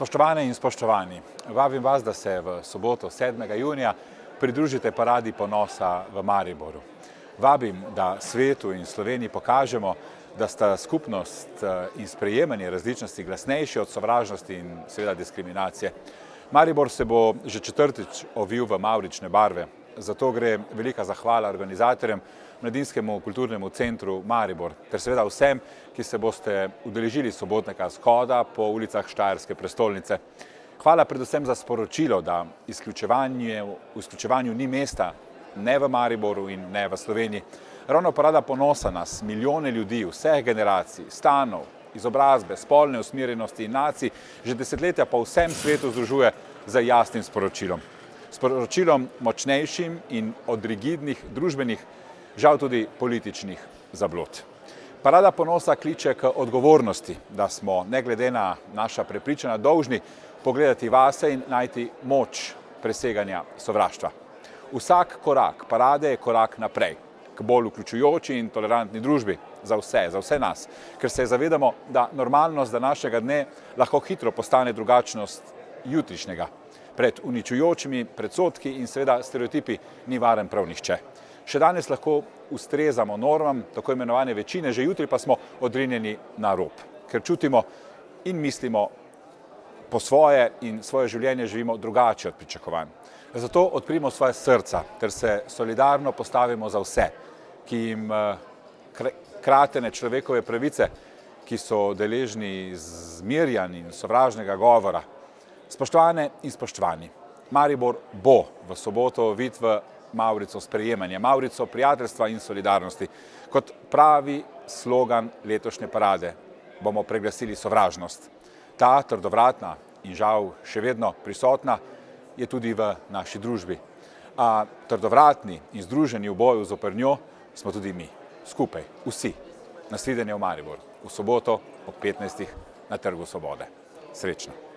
Spoštovane in spoštovani, vabim vas, da se v soboto 7. junija pridružite paradi ponosa v Mariboru. Vabim, da svetu in Sloveniji pokažemo, da sta skupnost in sprejemanje različnosti glasnejši od sovražnosti in seveda diskriminacije. Maribor se bo že četrtič ovil v mavrične barve, zato gre velika zahvala organizatorjem, Mladinskemu kulturnemu centru Maribor ter seveda vsem, ki se boste udeležili sobotnega shoda po ulicah Štajerske prestolnice. Hvala predvsem za sporočilo, da izključevanju ni mesta ne v Mariboru in ne v Sloveniji. Ravno parada ponosa nas, milijone ljudi vseh generacij, stanov, izobrazbe, spolne usmerjenosti in nacij že desetletja po vsem svetu združuje z jasnim sporočilom. Sporočilom močnejšim in od rigidnih družbenih, žal tudi političnih zablod. Parada ponosa kliče k odgovornosti, da smo ne glede na naša prepričanja dolžni pogledati vase in najti moč preseganja sovraštva. Vsak korak parade je korak naprej, k bolj vključujoči in tolerantni družbi za vse nas, ker se zavedamo, da normalnost današnjega dne lahko hitro postane drugačnost jutrišnjega. Pred uničujočimi predsodki in seveda stereotipi ni varen prav nihče. Še danes lahko ustrezamo normam tako imenovane večine, že jutri pa smo odrinjeni na rob, ker čutimo in mislimo po svoje in svoje življenje živimo drugače od pričakovanj. Zato odprimo svoje srca ter se solidarno postavimo za vse, ki jim kratene človekove pravice, ki so deležni zmerjanj in sovražnega govora. Spoštovane in spoštovani, Maribor bo v soboto ovit v mavrico sprejemanja, mavrico prijateljstva in solidarnosti. Kot pravi slogan letošnje parade bomo preglasili sovražnost. Ta trdovratna in žal še vedno prisotna je tudi v naši družbi. A trdovratni in združeni v boju zoper njo smo tudi mi, skupaj, vsi. Nasvidenje v Mariboru, v soboto ob 15. na Trgu Svobode. Srečno!